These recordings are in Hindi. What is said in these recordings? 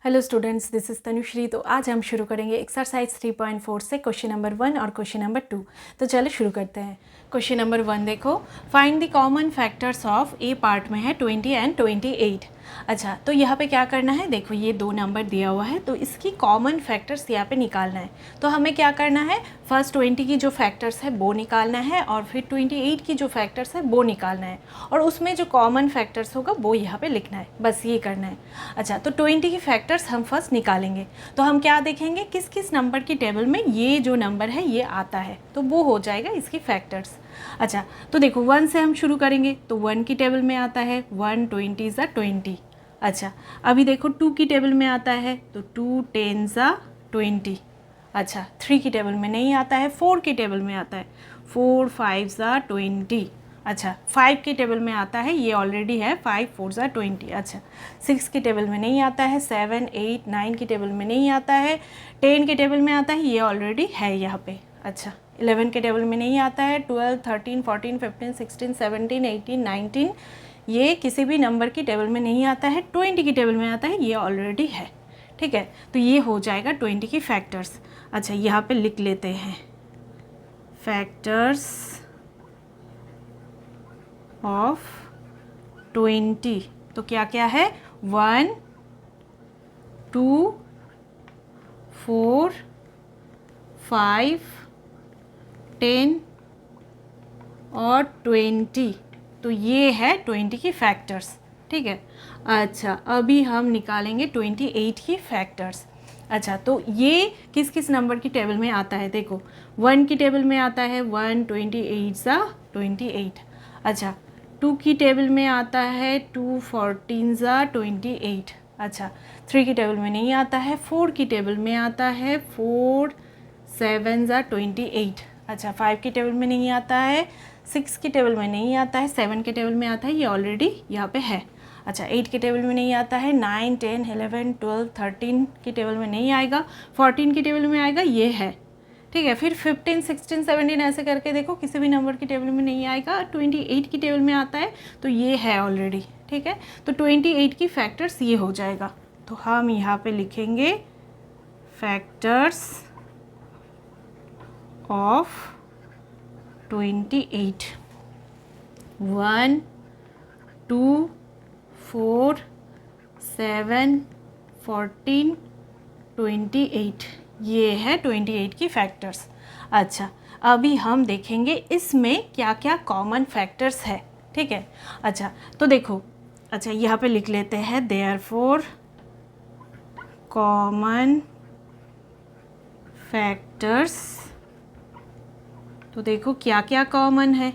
Hello students, this is Tanushree. तो आज हम शुरू करेंगे एक्सरसाइज 3.4 से क्वेश्चन नंबर 1 और क्वेश्चन नंबर 2। तो चलो शुरू करते हैं। क्वेश्चन नंबर 1 देखो, find the common factors of A part में है 20 एंड 28। अच्छा, तो यहाँ पे क्या करना है, देखो ये दो नंबर दिया हुआ है तो इसकी कॉमन फैक्टर्स यहाँ पे निकालना है। तो हमें क्या करना है, फर्स्ट 20 की जो फैक्टर्स है वो निकालना है और फिर 28 की जो फैक्टर्स है वो निकालना है और उसमें जो कॉमन फैक्टर्स होगा वो यहाँ पे लिखना है, बस ये करना है। अच्छा, तो 20 की फैक्टर्स हम फर्स्ट निकालेंगे तो हम क्या देखेंगे, किस किस नंबर की टेबल में ये जो नंबर है ये आता है, तो वो हो जाएगा इसकी फैक्टर्स। अच्छा, तो देखो 1 से हम शुरू करेंगे तो 1 की टेबल में आता है 1 20 ज़ा 20। अच्छा, अभी देखो 2 की टेबल में आता है तो 2 10 ज़ा 20। अच्छा, 3 की टेबल में नहीं आता है, 4 की टेबल में आता है 4 5 ज़ा 20। अच्छा, 5 की टेबल में आता है, ये ऑलरेडी है 5 4 ज़ा 20। अच्छा, 6 की टेबल में नहीं आता है, 7 8 9 की टेबल में नहीं आता है, 10 की टेबल में आता है, ये ऑलरेडी है यहाँ पे। अच्छा, 11 के टेबल में नहीं आता है, 12 13 14 15 16 17 18 19 ये किसी भी नंबर की टेबल में नहीं आता है, 20 की टेबल में आता है, ये ऑलरेडी है। ठीक है, तो ये हो जाएगा 20 की फैक्टर्स। अच्छा, यहाँ पे लिख लेते हैं फैक्टर्स ऑफ 20। तो क्या क्या है, 1 2 4 5 10 और 20। तो ये है 20 की फैक्टर्स। ठीक है। अच्छा, अभी हम निकालेंगे 28 की फैक्टर्स। अच्छा, तो ये किस किस नंबर की टेबल में आता है, देखो 1 की टेबल में आता है 1 28 ज़ा 28। अच्छा, 2 की टेबल में आता है 2 14 ज़ा 28। अच्छा, 3 की टेबल में नहीं आता है, 4 की टेबल में आता है 4 7 ज़ा 28। अच्छा, 5 की टेबल में नहीं आता है, 6 की टेबल में नहीं आता है, 7 के टेबल में आता है, ये ऑलरेडी यहाँ पे है। अच्छा, 8 के टेबल में नहीं आता है, 9 10 11 12 13 की टेबल में नहीं आएगा, 14 की टेबल में आएगा, ये है। ठीक है, फिर 15 16 17 ऐसे करके देखो किसी भी नंबर की टेबल में नहीं आएगा, 28 की टेबल में आता है तो ये है ऑलरेडी। ठीक है, तो 28 की फैक्टर्स ये हो जाएगा। तो हम यहाँ पे लिखेंगे फैक्टर्स ऑफ 28। 1 2 4 7 14 28, ये है 28 की फैक्टर्स। अच्छा, अभी हम देखेंगे इसमें क्या क्या कॉमन फैक्टर्स है। ठीक है। अच्छा, तो देखो, अच्छा यहाँ पे लिख लेते हैं देयरफॉर कॉमन फैक्टर्स। तो देखो क्या क्या कॉमन है,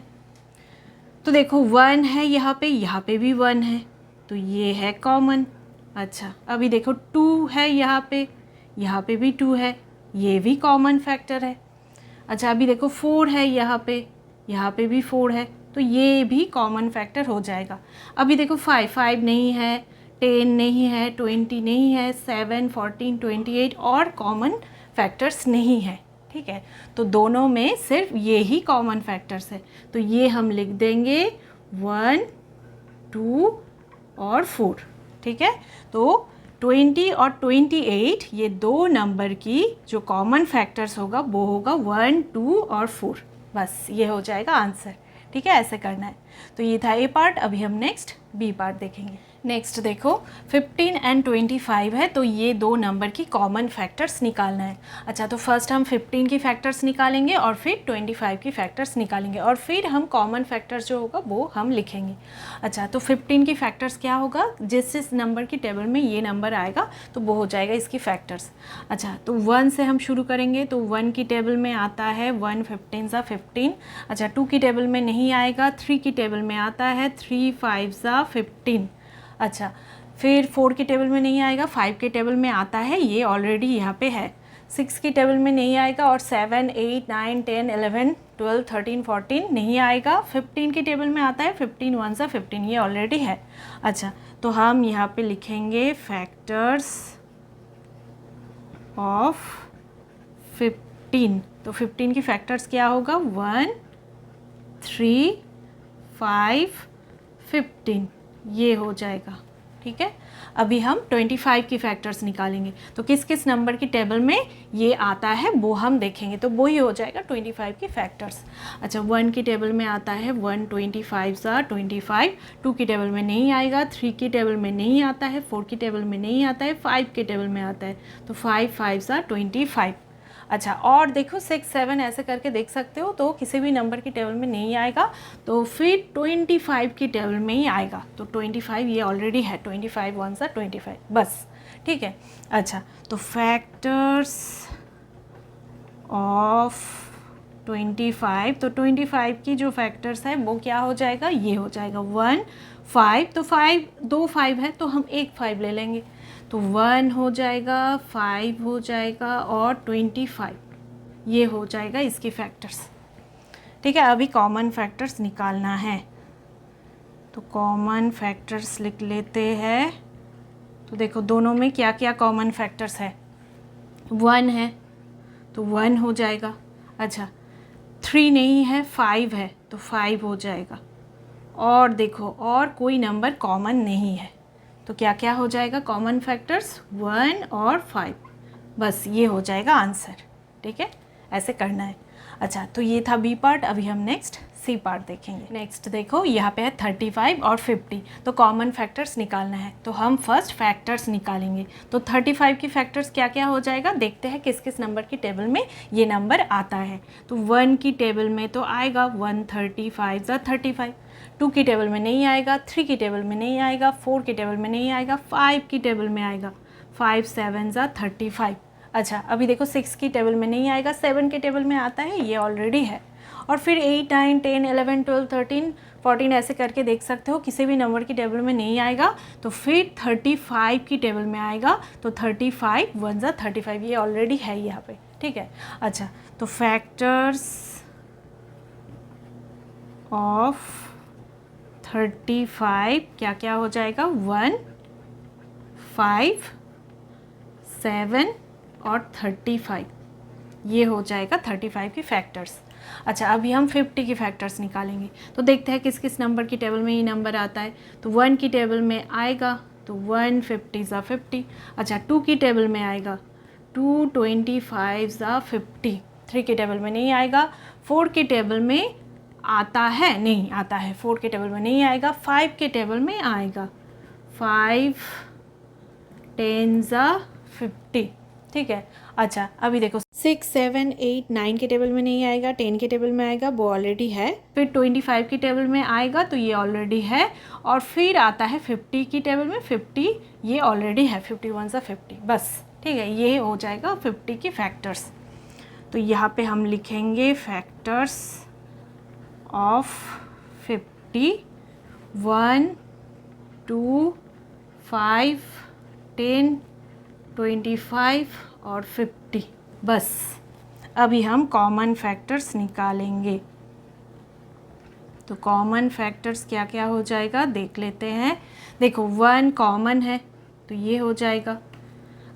तो देखो 1 है यहाँ पे भी 1 है, तो ये है कॉमन। अच्छा, अभी देखो 2 है यहाँ पे भी 2 है, ये भी कॉमन फैक्टर है। अच्छा, अभी देखो 4 है यहाँ पे भी 4 है, तो ये भी कॉमन फैक्टर हो जाएगा। अभी देखो 5 नहीं है, 10 नहीं है, 20 नहीं है, 7 14 28 और कॉमन फैक्टर्स नहीं है। ठीक है, तो दोनों में सिर्फ ये ही कॉमन फैक्टर्स है, तो ये हम लिख देंगे 1 2 और 4। ठीक है, तो 20 और 28 ये दो नंबर की जो कॉमन फैक्टर्स होगा वो होगा 1 2 और 4, बस ये हो जाएगा आंसर। ठीक है, ऐसे करना है। तो ये था ए पार्ट, अभी हम नेक्स्ट बी पार्ट देखेंगे। नेक्स्ट देखो 15 एंड 25 है, तो ये दो नंबर की कॉमन फैक्टर्स निकालना है। अच्छा, तो फर्स्ट हम 15 की फैक्टर्स निकालेंगे और फिर 25 की फैक्टर्स निकालेंगे और फिर हम कॉमन फैक्टर्स जो होगा वो हम लिखेंगे। अच्छा, तो 15 की फैक्टर्स क्या होगा, जिस नंबर की टेबल में ये नंबर आएगा तो वो हो जाएगा इसकी फैक्टर्स। अच्छा, तो 1 से हम शुरू करेंगे तो 1 की टेबल में आता है 1 15 ज़ा 15। अच्छा, 2 की टेबल में नहीं आएगा, 3 की टेबल में आता है 3 5 ज़ा 15। अच्छा, फिर 4 की टेबल में नहीं आएगा, 5 के टेबल में आता है, ये ऑलरेडी यहाँ पे है। 6 की टेबल में नहीं आएगा और 7 8 9 10 11 12 13 14 नहीं आएगा। 15 की टेबल में आता है 15 1 सा 15, ये ऑलरेडी है। अच्छा, तो हम यहाँ पे लिखेंगे फैक्टर्स ऑफ 15। तो 15 की फैक्टर्स क्या होगा, 1 3 5 15, ये हो जाएगा। ठीक है। अभी हम 25 की फैक्टर्स निकालेंगे, तो किस किस नंबर की टेबल में ये आता है वो हम देखेंगे, तो वो ही हो जाएगा 25 की फैक्टर्स। अच्छा, 1 की टेबल में आता है 1, 25 सा 25, 2 की टेबल में नहीं आएगा, 3 की टेबल में नहीं आता है, 4 की टेबल में नहीं आता है, 5 की टेबल में आता है, तो 5, 5 सा 25। अच्छा, और देखो 6, 7 ऐसे करके देख सकते हो, तो किसी भी नंबर की टेबल में नहीं आएगा, तो फिर 25 की टेबल में ही आएगा। तो 25 ये ऑलरेडी है, 25 1 सा 25, बस, ठीक है। अच्छा, तो फैक्टर्स ऑफ 25, तो 25 की जो फैक्टर्स है वो क्या हो जाएगा, ये हो जाएगा 1, 5, तो 5 दो 5 है तो हम एक 5 ले लेंगे, तो 1 हो जाएगा, 5 हो जाएगा और 25, ये हो जाएगा इसकी फैक्टर्स, ठीक है। अभी कॉमन फैक्टर्स निकालना है, तो कॉमन फैक्टर्स लिख लेते हैं। तो देखो दोनों में क्या क्या कॉमन फैक्टर्स है, 1 है तो 1 हो जाएगा। अच्छा, 3 नहीं है, 5 है तो 5 हो जाएगा, और देखो और कोई नंबर कॉमन नहीं है, तो क्या क्या हो जाएगा कॉमन फैक्टर्स, 1 और 5, बस ये हो जाएगा आंसर, ठीक है। ऐसे करना है। अच्छा, तो ये था बी पार्ट। अभी हम नेक्स्ट सी पार्ट देखेंगे। नेक्स्ट देखो यहाँ पे है 35 और 50, तो कॉमन फैक्टर्स निकालना है, तो हम फर्स्ट फैक्टर्स निकालेंगे। तो 35 की फैक्टर्स क्या क्या हो जाएगा, देखते हैं किस किस नंबर की टेबल में ये नंबर आता है। तो 1 की टेबल में तो आएगा 135 ज़ा 35, 2 की टेबल में नहीं आएगा, 3 की टेबल में नहीं आएगा, 4 की टेबल में नहीं आएगा, 5 की टेबल में आएगा, 5 7 ज़ा 35। अच्छा, अभी देखो 6 की टेबल में नहीं आएगा, 7 के टेबल में आता है, ये ऑलरेडी है। और फिर 8, 9, 10, 11, 12, 13, 14 ऐसे करके देख सकते हो, किसी भी नंबर की टेबल में नहीं आएगा, तो फिर 35 की टेबल में आएगा, तो 35 1 ज़ा 35, ये ऑलरेडी है यहाँ पे, ठीक है। अच्छा, तो फैक्टर्स ऑफ 35 क्या क्या हो जाएगा, 1, 5, 7 और 35, ये हो जाएगा 35 की फैक्टर्स। अच्छा, अभी हम 50 की फैक्टर्स निकालेंगे, तो देखते हैं किस किस नंबर की टेबल में ये नंबर आता है। तो 1 की टेबल में आएगा, तो 1 50 ज़ा 50। अच्छा, 2 की टेबल में आएगा, 2 25 ज़ा 50। 3 की टेबल में नहीं आएगा, 4 की टेबल में आता है, नहीं आता है, 4 की टेबल में नहीं आएगा, 5 के टेबल में आएगा, 5 10 ज़ा 50, ठीक है। अच्छा, अभी देखो 6 7 8 9 के टेबल में नहीं आएगा, 10 के टेबल में आएगा, वो ऑलरेडी है। फिर 25 की टेबल में आएगा, तो ये ऑलरेडी है। और फिर आता है 50 की टेबल में, 50 ये ऑलरेडी है, 51 सा 50, बस, ठीक है। ये हो जाएगा 50 की फैक्टर्स। तो यहाँ पे हम लिखेंगे फैक्टर्स ऑफ 50, 1 2 5 10 25 और 50, बस। अभी हम कॉमन फैक्टर्स निकालेंगे, तो कॉमन फैक्टर्स क्या क्या हो जाएगा देख लेते हैं। देखो 1 कॉमन है, तो ये हो जाएगा।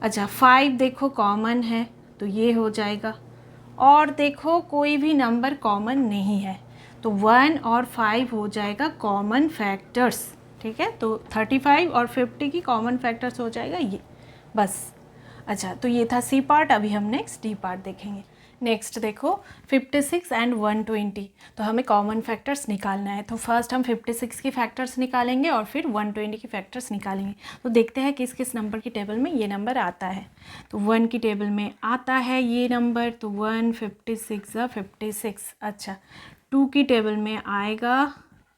अच्छा, 5 देखो कॉमन है, तो ये हो जाएगा। और देखो कोई भी नंबर कॉमन नहीं है, तो 1 और 5 हो जाएगा कॉमन फैक्टर्स, ठीक है। तो 35 और 50 की कॉमन फैक्टर्स हो जाएगा ये, बस। अच्छा, तो ये था सी पार्ट। अभी हम नेक्स्ट डी पार्ट देखेंगे। नेक्स्ट देखो 56 एंड 120, तो हमें कॉमन फैक्टर्स निकालना है। तो फर्स्ट हम 56 की फैक्टर्स निकालेंगे और फिर 120 की फैक्टर्स निकालेंगे। तो देखते हैं किस किस नंबर की टेबल में ये नंबर आता है। तो 1 की टेबल में आता है ये नंबर, तो 1 56 ज़ा 56। अच्छा, 2 की टेबल में आएगा,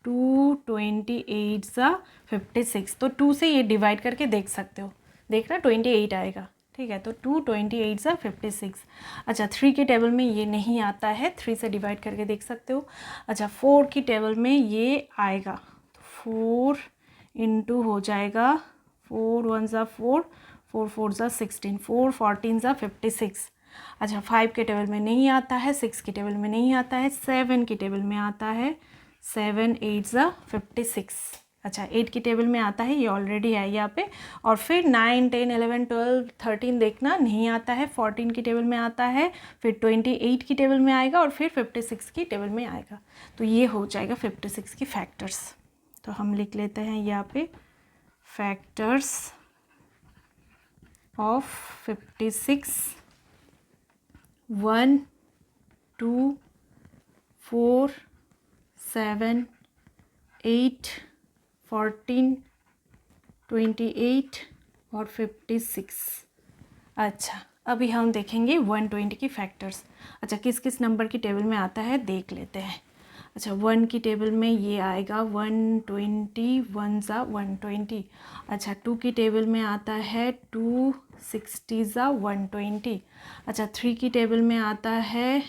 2 28 ज़ा 56। तो 2 से ये डिवाइड करके देख सकते हो, देखना 28 आएगा, ठीक है। तो 2 28 ज़ा 56। अच्छा, 3 के टेबल में ये नहीं आता है, 3 से डिवाइड करके देख सकते हो। अच्छा, 4 की टेबल में ये आएगा, तो 4 इंटू हो जाएगा, 4 1 ज़ा 4, 4 4 ज़ा 16, 4 14 ज़ा 56। अच्छा, 5 के टेबल में नहीं आता है, 6 के टेबल में नहीं आता है, 7 के टेबल में आता है, 7 8 ज़ा 56। अच्छा, 8 की टेबल में आता है, ये ऑलरेडी है यहाँ पे। और फिर 9 10 11 12 13 देखना नहीं आता है, 14 की टेबल में आता है, फिर 28 की टेबल में आएगा और फिर 56 की टेबल में आएगा। तो ये हो जाएगा 56 की फैक्टर्स। तो हम लिख लेते हैं यहाँ पे फैक्टर्स ऑफ 56, 1, 2, 4, 7, 8, 14, 28 और 56। अच्छा, अभी हम देखेंगे 120 की फैक्टर्स। अच्छा, किस किस नंबर की टेबल में आता है देख लेते हैं। अच्छा, 1 की टेबल में ये आएगा 120, 1 ज़ा 120। अच्छा, 2 की टेबल में आता है 2 60 ज़ा 120। अच्छा, 3 की टेबल में आता है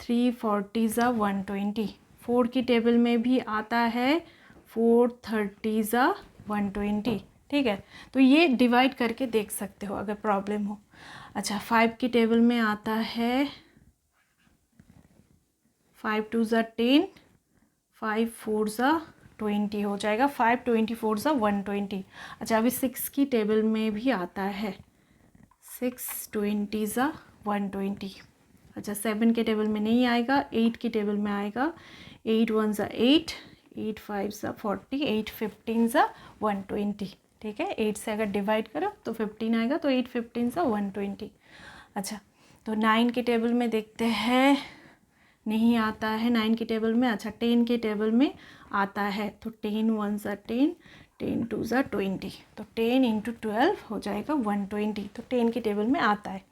3 40 ज़ा 120। 4 की टेबल में भी आता है 4 30 ज़ा 120। ठीक है, तो ये डिवाइड करके देख सकते हो अगर प्रॉब्लम हो। अच्छा, 5 की टेबल में आता है 5 2 ज़ा 10, 5 4 ज़ा 20 हो जाएगा, 5 24 ज़ा 120। अच्छा, अभी 6 की टेबल में भी आता है 6 20 ज़ा 120। अच्छा, 7 के टेबल में नहीं आएगा, 8 की टेबल में आएगा 8 1 ज़ा 8, 8 5 ज़ा 40, 8 15 ज़ा 120। ठीक है, 8 से अगर डिवाइड करो तो 15 आएगा, तो 8 15 ज़ा 120। अच्छा, तो 9 के टेबल में देखते हैं, नहीं आता है 9 की टेबल में। अच्छा, 10 के टेबल में आता है, तो 10 1 ज़ा 10, 10 2 ज़ा 20, तो 10 इंटू 12 हो जाएगा 120। तो 10 की टेबल में आता है।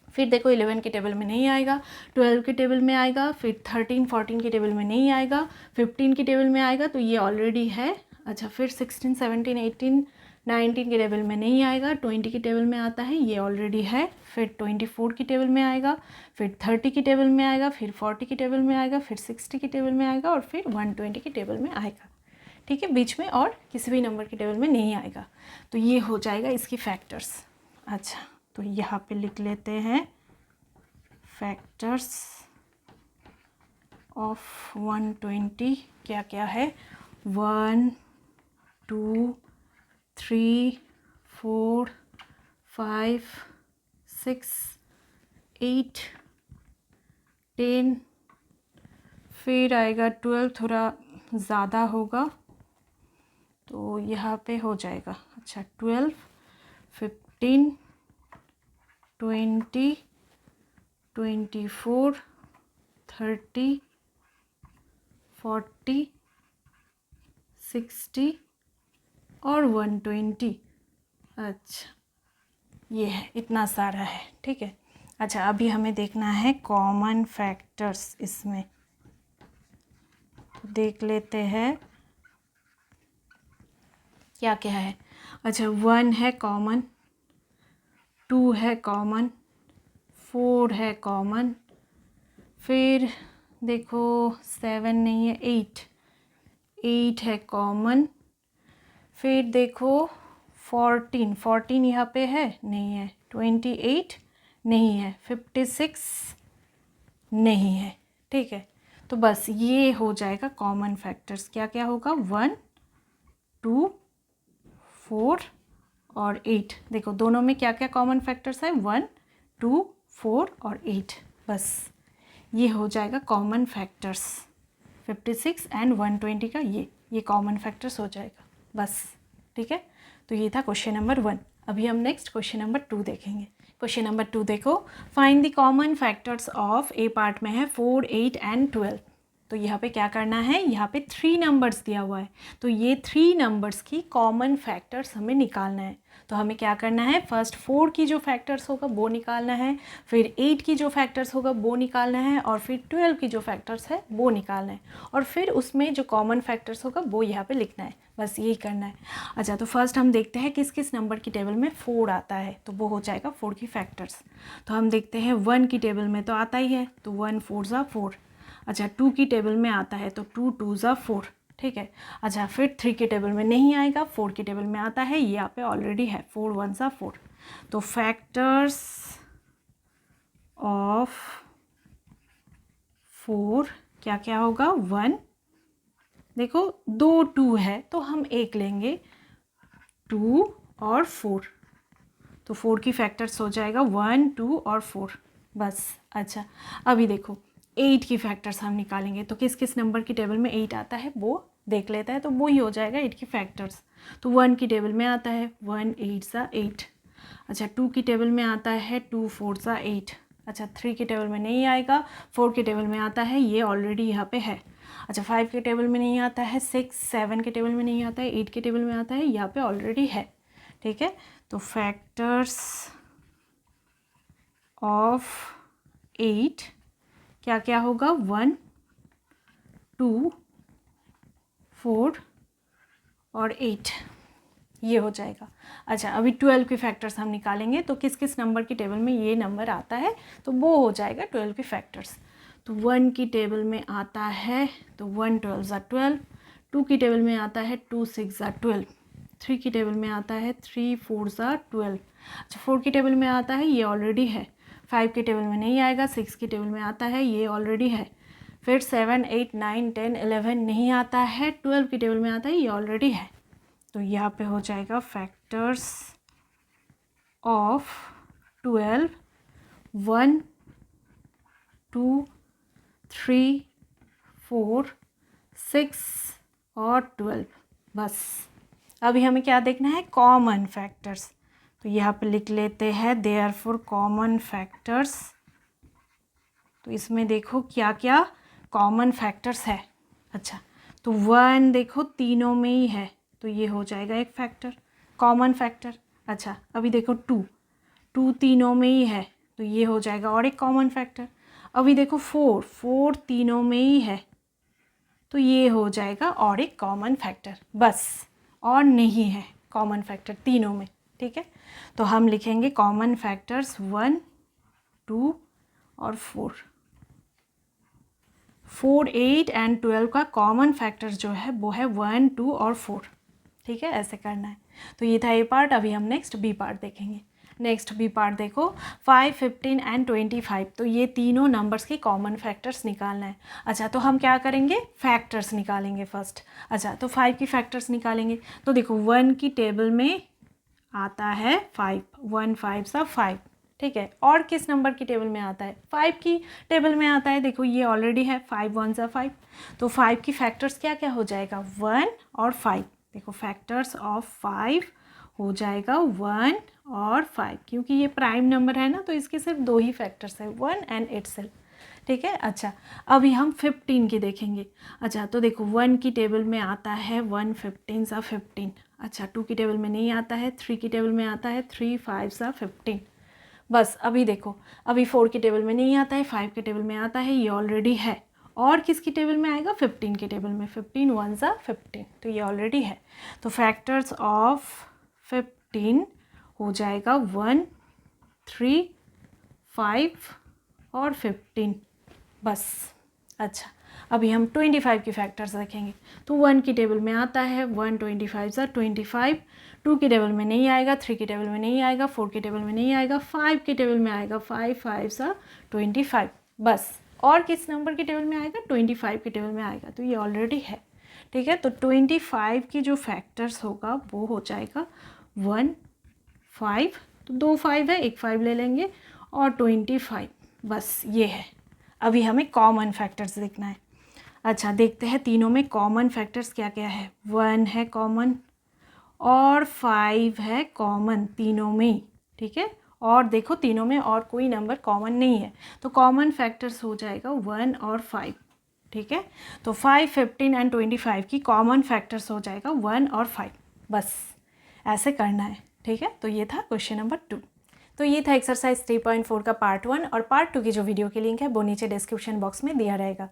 फिर देखो 11 की टेबल में नहीं आएगा, 12 की टेबल में आएगा, फिर 13 14 की टेबल में नहीं आएगा, 15 की टेबल में आएगा, तो ये ऑलरेडी है। अच्छा, फिर 16 17 18 19 की टेबल में नहीं आएगा, 20 की टेबल में आता है, ये ऑलरेडी है। फिर 24 की टेबल में आएगा, फिर 30 की टेबल में आएगा, फिर 40 की टेबल में आएगा, फिर 60 की टेबल में आएगा और फिर 120 की टेबल में आएगा। ठीक है, बीच में और किसी भी नंबर की टेबल में नहीं आएगा। तो ये हो जाएगा इसकी फैक्टर्स। अच्छा, तो यहाँ पे लिख लेते हैं फैक्टर्स ऑफ 120 क्या क्या है। 1 2 3 4 5 6 8 10, फिर आएगा 12, थोड़ा ज़्यादा होगा तो यहाँ पे हो जाएगा। अच्छा, 12 15 20 24 30 40 60 और 120। अच्छा, ये है, इतना सारा है। ठीक है, अच्छा, अभी हमें देखना है कॉमन फैक्टर्स इसमें, देख लेते हैं क्या क्या है। अच्छा, 1 है कॉमन, 2 है कॉमन, 4 है कॉमन, फिर देखो 7 नहीं है, 8 है कॉमन, फिर देखो 14 यहाँ पे है नहीं है, 28 नहीं है, 56 नहीं है। ठीक है, तो बस ये हो जाएगा कॉमन फैक्टर्स। क्या क्या होगा, 1 2 4 और 8। देखो दोनों में क्या क्या कॉमन फैक्टर्स है, 1 2 4 और 8। बस ये हो जाएगा कॉमन फैक्टर्स। 56 एंड 120 का ये कॉमन फैक्टर्स हो जाएगा बस। ठीक है, तो ये था क्वेश्चन नंबर 1। अभी हम नेक्स्ट क्वेश्चन नंबर 2 देखेंगे। क्वेश्चन नंबर 2 देखो, find the common factors of, A part में है 4 8 एंड 12। तो यहाँ पे क्या करना है, यहाँ पे 3 नंबर्स दिया हुआ है, तो ये 3 नंबर्स की कॉमन फैक्टर्स हमें निकालना है। तो हमें क्या करना है, फर्स्ट 4 की जो फैक्टर्स होगा वो निकालना है, फिर 8 की जो फैक्टर्स होगा वो निकालना है, और फिर 12 की जो फैक्टर्स है वो निकालना है, और फिर उसमें जो कॉमन फैक्टर्स होगा वो यहाँ पे लिखना है। बस यही करना है। अच्छा, तो फर्स्ट हम देखते हैं किस किस नंबर की टेबल में 4 आता है, तो वो हो जाएगा 4 की फैक्टर्स। तो हम देखते हैं 1 की टेबल में तो आता ही है, तो 1 4 ज़ा 4। अच्छा, 2 की टेबल में आता है, तो 2 2 ज़ा 4। ठीक है, अच्छा, फिर 3 के टेबल में नहीं आएगा, 4 की टेबल में आता है, ये यहाँ पे ऑलरेडी है, 4 1 ज़ा 4। तो फैक्टर्स ऑफ 4 क्या क्या होगा, 1, देखो 2 2 है तो हम 1 लेंगे, 2 और 4, तो 4 की फैक्टर्स हो जाएगा 1 2 और 4 बस। अच्छा, अभी देखो 8 की फैक्टर्स हम निकालेंगे, तो किस किस नंबर की टेबल में 8 आता है वो देख लेता है तो वो ही हो जाएगा 8 की फैक्टर्स। तो 1 की टेबल में आता है 1 8 सा 8। अच्छा 2 की टेबल में आता है 2 4 सा 8। अच्छा 3 की टेबल में नहीं आएगा, 4 की टेबल में आता है, ये ऑलरेडी यहाँ पे है। अच्छा 5 के टेबल में नहीं आता है, 6 7 के टेबल में नहीं आता है, 8 के टेबल में आता है, यहाँ पे ऑलरेडी है। ठीक है, तो फैक्टर्स ऑफ 8 क्या क्या होगा, 1 2 4 और 8, ये हो जाएगा। अच्छा अभी 12 के फैक्टर्स हम निकालेंगे, तो किस किस नंबर की टेबल में ये नंबर आता है, तो वो हो जाएगा 12 के फैक्टर्स। तो 1 की टेबल में आता है तो 1 12 ज़ा 12, 2 की टेबल में आता है 2 6 ज़ा 12, 3 की टेबल में आता है 3 4 ज़ा 12। अच्छा 4 की टेबल में आता है, ये ऑलरेडी है। 5 की टेबल में नहीं आएगा, 6 की टेबल में आता है, ये ऑलरेडी है। फिर 7 8 9 10 11 नहीं आता है, 12 की टेबल में आता है, ये ऑलरेडी है। तो यहाँ पे हो जाएगा फैक्टर्स ऑफ 12 1 2 3 4 6 और 12। बस अभी हमें क्या देखना है, कॉमन फैक्टर्स। तो यहाँ पे लिख लेते हैं देयरफॉर कॉमन फैक्टर्स। तो इसमें देखो क्या क्या कॉमन फैक्टर्स है। अच्छा तो 1 देखो तीनों में ही है, तो ये हो जाएगा एक फैक्टर, कॉमन फैक्टर। अच्छा अभी देखो 2 तीनों में ही है, तो ये हो जाएगा और एक कॉमन फैक्टर। अभी देखो 4 तीनों में ही है, तो ये हो जाएगा और एक कॉमन फैक्टर। बस और नहीं है कॉमन फैक्टर तीनों में। ठीक है, तो हम लिखेंगे कॉमन फैक्टर्स 1 2 और 4 8 एंड 12 का कॉमन फैक्टर जो है वो है 1 2 और 4। ठीक है, ऐसे करना है। तो ये था ए पार्ट। अभी हम नेक्स्ट बी पार्ट देखेंगे। नेक्स्ट बी पार्ट देखो 5 15 एंड 25, तो ये तीनों नंबर्स के कॉमन फैक्टर्स निकालना है। अच्छा तो हम क्या करेंगे, फैक्टर्स निकालेंगे फर्स्ट। अच्छा तो 5 की फैक्टर्स निकालेंगे। तो देखो 1 की टेबल में आता है 5, 1 5 सा 5। ठीक है, और किस नंबर की टेबल में आता है, 5 की टेबल में आता है। देखो ये ऑलरेडी है, 5 1 सा 5। तो 5 की फैक्टर्स क्या क्या हो जाएगा, 1 और 5। देखो फैक्टर्स ऑफ 5 हो जाएगा 1 और 5, क्योंकि ये प्राइम नंबर है ना, तो इसके सिर्फ 2 ही फैक्टर्स है, 1 एंड इटसेल्फ। ठीक है, अच्छा अभी हम 15 की देखेंगे। अच्छा तो देखो 1 की टेबल में आता है 1 15 सा 15। अच्छा 2 की टेबल में नहीं आता है, 3 की टेबल में आता है 3 5 सा 15। बस अभी देखो अभी 4 की टेबल में नहीं आता है, 5 की टेबल में आता है, ये ऑलरेडी है। और किसकी टेबल में आएगा, 15 की टेबल में, 15 1 सा 15, तो ये ऑलरेडी है। तो फैक्टर्स ऑफ 15 हो जाएगा 1 3 5 और 15। बस अच्छा अभी हम 25 की फैक्टर्स रखेंगे। तो 1 की टेबल में आता है 1 25 सा 25, 2 की टेबल में नहीं आएगा, 3 की टेबल में नहीं आएगा, 4 की टेबल में नहीं आएगा, 5 की टेबल में आएगा 5 5 सा 25। बस और किस नंबर की टेबल में आएगा, 25 की टेबल में आएगा, तो ये ऑलरेडी है। ठीक है, तो 25 की जो फैक्टर्स होगा वो हो जाएगा 1 5, तो 2 5 है, एक 5 ले लेंगे, और 25। बस ये है। अभी हमें कॉमन फैक्टर्स देखना है। अच्छा देखते हैं तीनों में कॉमन फैक्टर्स क्या क्या है। 1 है कॉमन और 5 है कॉमन तीनों में। ठीक है, और देखो तीनों में और कोई नंबर कॉमन नहीं है, तो कॉमन फैक्टर्स हो जाएगा 1 और 5। ठीक है, तो 5 15 एंड 25 की कॉमन फैक्टर्स हो जाएगा 1 और 5। बस ऐसे करना है। ठीक है, तो ये था क्वेश्चन नंबर 2। तो ये था एक्सरसाइज 3.4 का पार्ट 1, और पार्ट 2 की जो वीडियो की लिंक है वो नीचे डिस्क्रिप्शन बॉक्स में दिया रहेगा।